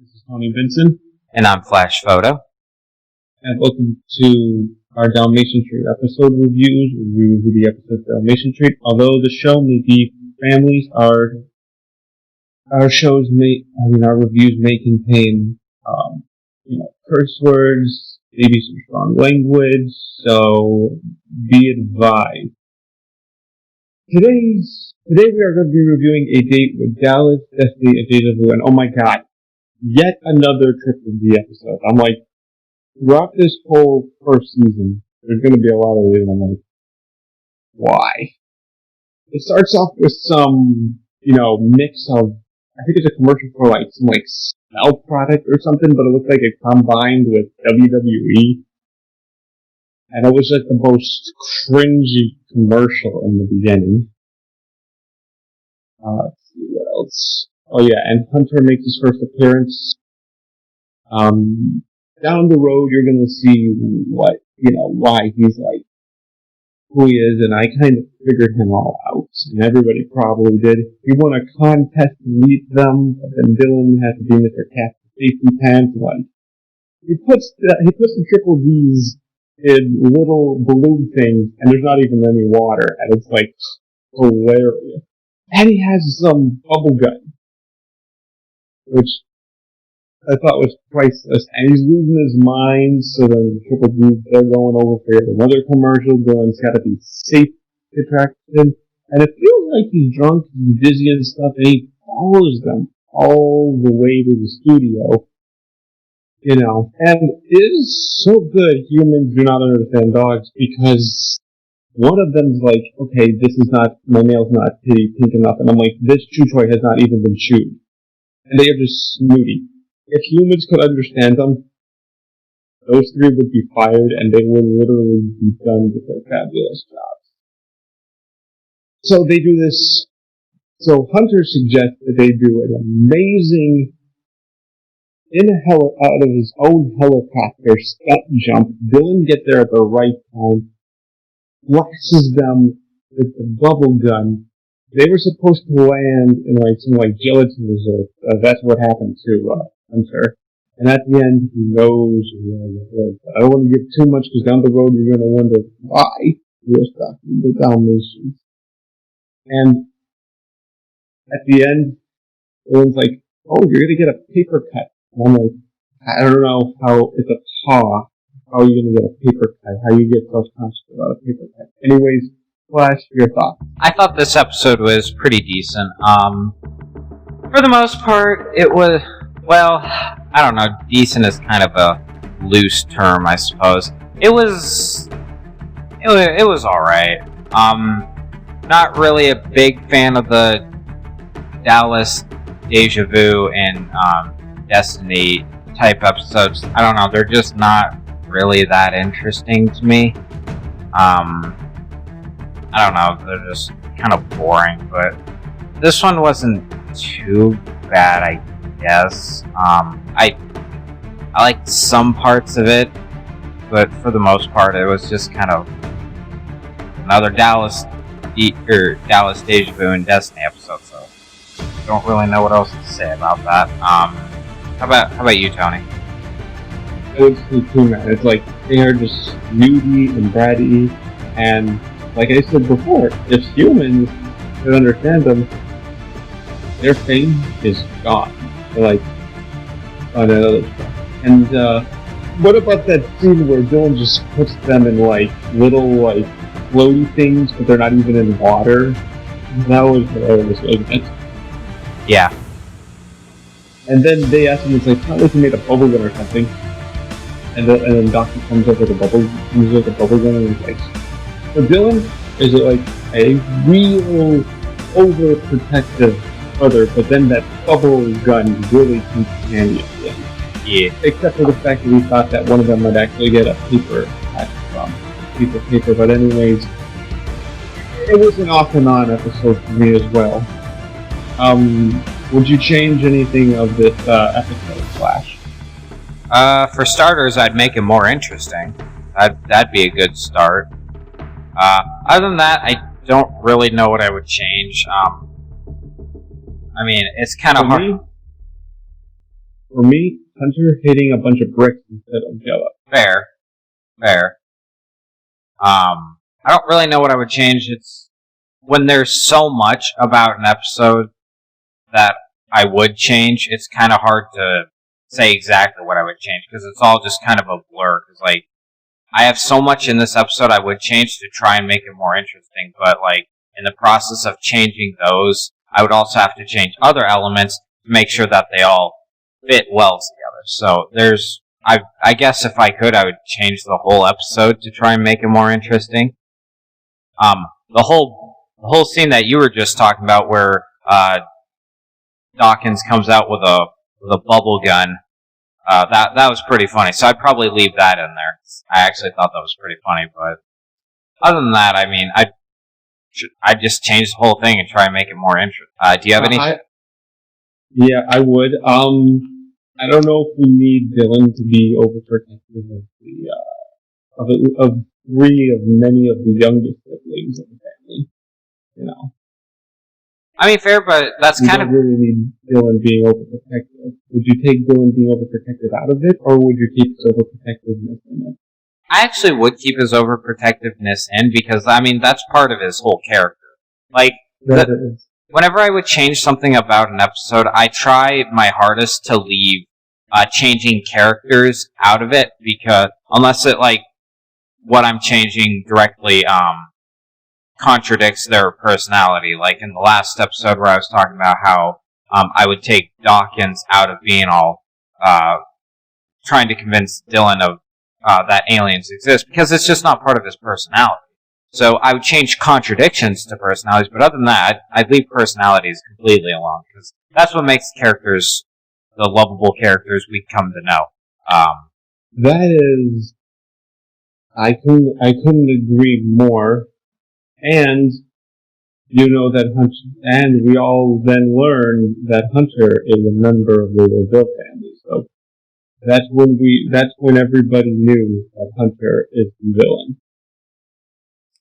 This is Tony Vincent. And I'm Flash Photo. And welcome to our Dalmatian Street episode reviews. We review the episode of Dalmatian Street. Although the show may be families, our reviews may contain, curse words, maybe some strong language, so be advised. Today we are going to be reviewing A Date with Dallas, Destiny, and Déjà Vu, and oh my god, yet another triple D episode. I'm like, throughout this whole first season, there's going to be a lot of these, and I'm like, why? It starts off with some, mix of, I think it's a commercial for some smell product or something, but it looked like it combined with WWE. And it was like the most cringy commercial in the beginning. Let's see what else. Oh yeah, and Hunter makes his first appearance. Down the road, you're gonna see why he's like who he is, and I kind of figured him all out, and everybody probably did. He won a contest to meet them, but then Dylan had to be Mr. Captain Safety Pants. He puts the triple D's in little balloon things, and there's not even any water, and it's like hilarious. And he has some bubble gun, which I thought was priceless. And he's losing his mind, so then the triple D's, they're going over for another commercial. Dylan's got to be safe attraction, and it feels like he's drunk, he's dizzy and stuff, and he follows them all the way to the studio. And it is so good humans do not understand dogs, because one of them's like, okay, my nail's not pink enough, and I'm like, this chew toy has not even been chewed. And they are just snooty. If humans could understand them, those three would be fired, and they would literally be done with their fabulous jobs. So they do this, so Hunter suggests that they do an amazing out of his own helicopter stunt jump. Dylan gets there at the right time, flashes them with the bubble gun. They were supposed to land in some gelatin resort. That's what happened to Hunter. And at the end, he knows. I don't want to give too much, because down the road you're going to wonder why you're stuck in the Dalmatians. And at the end, Dylan's like, "Oh, you're going to get a paper cut." And I'm like, I don't know how it's a paw. How are you going to get a paper cut? How you get self-conscious about a paper cut? Anyways, Flash, your thoughts. I thought this episode was pretty decent. For the most part, it was, I don't know, decent is kind of a loose term, I suppose. It was alright. Not really a big fan of the Dallas, Déjà Vu, and Destiny type episodes. I don't know, they're just not really that interesting to me. I don't know, they're just kind of boring, but this one wasn't too bad, I guess. I liked some parts of it, but for the most part it was just kind of another Dallas Déjà Vu and Destiny episode, so I don't really know what else to say about that. How about you, Tony? It's too bad. It's like they are just snooty and bratty, and like I said before, if humans could understand them, their fame is gone. They're on another stuff. And what about that scene where Dylan just puts them in little floaty things, but they're not even in water? That was hilarious. Yeah. And then they ask him, it's not like he made a bubble gun or something. And then Doctor comes up with a bubble gun, and he's like, so Dylan, is it a real overprotective brother, but then that bubble gun really comes handy at the end. Yeah. Except for the fact that we thought that one of them might actually get a paper from piece of paper, but anyways, it was an off and on episode for me as well. Would you change anything of this episode, Flash? For starters, I'd make it more interesting. That'd be a good start. Other than that, I don't really know what I would change. I mean, it's kind of hard. For me, Hunter hitting a bunch of bricks instead of Jello. Fair. I don't really know what I would change. It's when there's so much about an episode that I would change, it's kind of hard to say exactly what I would change, because it's all just kind of a blur. Because, like, I have so much in this episode I would change to try and make it more interesting, but, like, in the process of changing those, I would also have to change other elements to make sure that they all fit well together. So I guess if I could, I would change the whole episode to try and make it more interesting. The whole scene that you were just talking about, where Dawkins comes out with a bubble gun, that was pretty funny. So I'd probably leave that in there. I actually thought that was pretty funny, but other than that, I mean, I'd just change the whole thing and try and make it more interesting. Do you have any? Yeah, I would. I don't know if we need Dylan to be overprotective of many of the youngest siblings of the family. You know. I mean, fair, but that's we kind of... We don't really need Dylan being overprotective. Would you take Dylan being overprotective out of it, or would you keep his overprotectiveness in it? I actually would keep his overprotectiveness in, because, I mean, that's part of his whole character. Like, whenever I would change something about an episode, I try my hardest to leave changing characters out of it, because unless it, like, what I'm changing directly contradicts their personality. Like in the last episode where I was talking about how I would take Dawkins out of being all trying to convince Dylan of that aliens exist, because it's just not part of his personality. So I would change contradictions to personalities, but other than that, I'd leave personalities completely alone, because that's what makes characters the lovable characters we come to know. That is, I couldn't agree more. And you know that and we all then learn that Hunter is a member of the LaVille family. So that's when everybody knew that Hunter is the villain,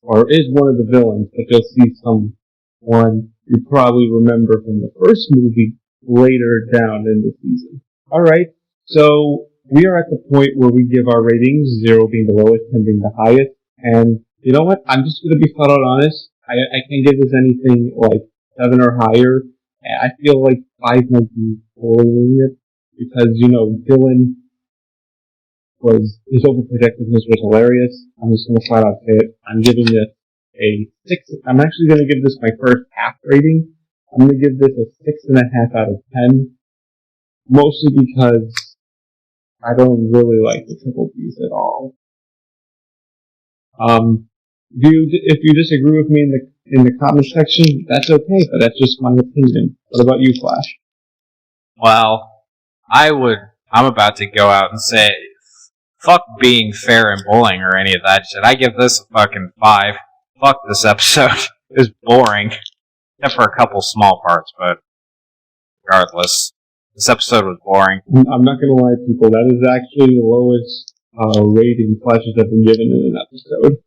or is one of the villains. But you'll see someone you probably remember from the first movie later down in the season. All right, so we are at the point where we give our ratings, 0 being the lowest, 10 being the highest, and you know what? I'm just going to be flat out honest. I can't give this anything like 7 or higher. I feel like 5 might be bullying it, because, you know, Dylan his overprotectiveness was hilarious. I'm just going to flat out say it. I'm giving this a 6. I'm actually going to give this my first half rating. I'm going to give this a 6.5 out of 10. Mostly because I don't really like the Triple B's at all. If you disagree with me in the comment section, that's okay, but that's just my opinion. What about you, Flash? Well, I'm about to go out and say, fuck being fair and bullying or any of that shit. I give this a fucking 5. Fuck this episode. It was boring. Except for a couple small parts, but regardless, this episode was boring. I'm not gonna lie, people, that is actually the lowest rating Flashes have been given in an episode.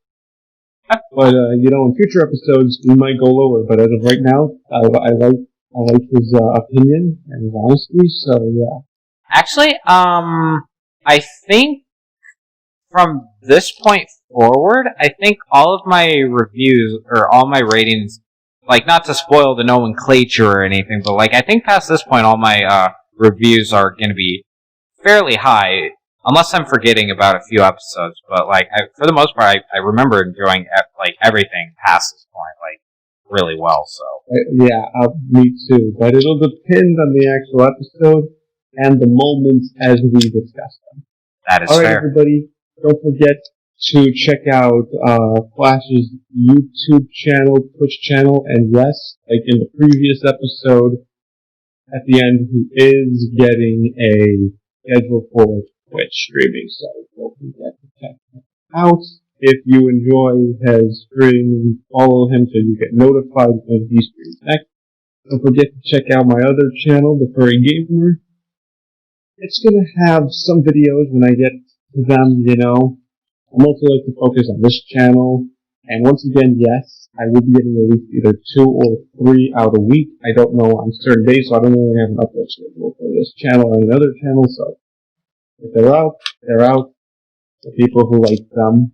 But you know, in future episodes we might go lower. But as of right now, I like his opinion and his honesty. So yeah. Actually, I think from this point forward, I think all of my reviews or all my ratings, like, not to spoil the nomenclature or anything, but like I think past this point, all my reviews are going to be fairly high. Unless I'm forgetting about a few episodes, but like for the most part, I remember enjoying like everything past this point, like really well. So yeah, me too. But it'll depend on the actual episode and the moments as we discuss them. That is all right, fair. Everybody, don't forget to check out Flash's YouTube channel, Twitch channel, and yes, like in the previous episode, at the end he is getting a schedule for Twitch streaming, so don't forget to check him out. If you enjoy his streaming, follow him so you get notified when he streams next. Don't forget to check out my other channel, The Furry Gamer. It's gonna have some videos when I get to them, you know. I mostly like to focus on this channel. And once again, yes, I will be getting at least either 2 or 3 out a week. I don't know on certain days, so I don't really have an upload schedule for this channel or another channel, so if they're out, they're out. The people who like them.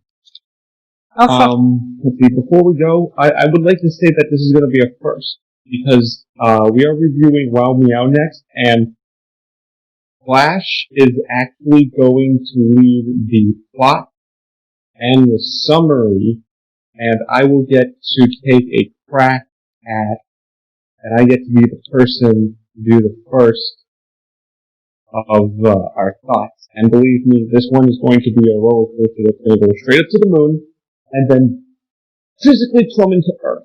Let's see, before we go, I would like to say that this is going to be a first, because we are reviewing Wow Meow next, and Flash is actually going to lead the plot and the summary, and I will get to take a crack at, and I get to be the person to do the first of our thoughts. And believe me, this one is going to be a roller coaster that's going to go straight up to the moon, and then physically plummet to Earth.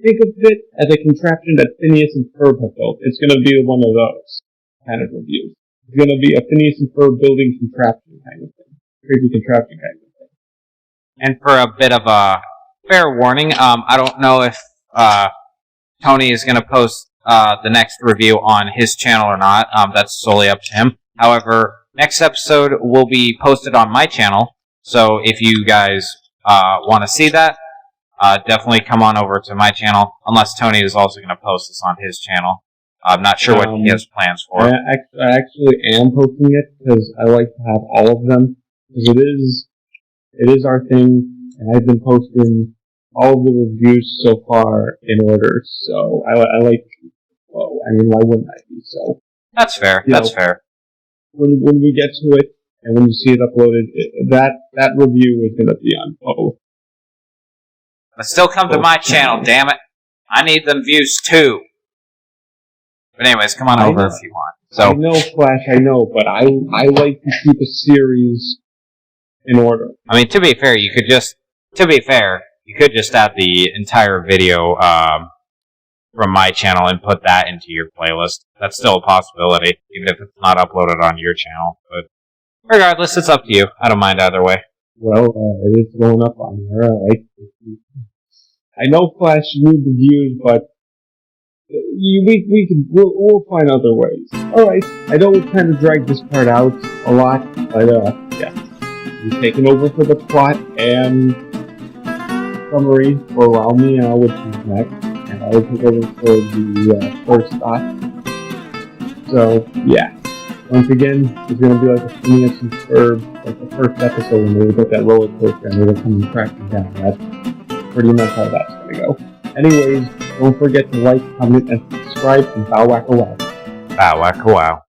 Think of it as a contraption that Phineas and Ferb have built. It's going to be one of those kind of reviews. It's going to be a Phineas and Ferb building contraption kind of thing. Crazy contraption kind of thing. And for a bit of a fair warning, I don't know if Tony is going to post the next review on his channel or not. That's solely up to him. However, next episode will be posted on my channel, so if you guys want to see that, definitely come on over to my channel, unless Tony is also going to post this on his channel. I'm not sure what he has plans for. I actually am posting it, because I like to have all of them, because it is our thing, and I've been posting all of the reviews so far in order, so I like, well, I mean, why wouldn't I be, so. That's fair, that's fair. When we get to it, and when you see it uploaded, that review is going to be on both. But still come to my channel, damn it. I need them views too. But anyways, come on over if you want. So I know, Flash, I know, but I like to keep a series in order. I mean, to be fair, you could just add the entire video from my channel and put that into your playlist. That's still a possibility, even if it's not uploaded on your channel. But regardless, it's up to you. I don't mind either way. Well, it is going up on here. I know, Flash, you need the views, but we'll find other ways. Alright, I know we've kind of dragged this part out a lot, but yeah. He's taking over for the plot and summary for Wow Meow, which is next, and I will take over for the first thought. So, yeah. Once again, it's going to be like a Phineas and Ferb, like the first episode when they got that roller coaster and they were coming crashing down. That's pretty much how that's going to go. Anyways, don't forget to like, comment, and subscribe, and bow whack a wow. Bow whack a wow.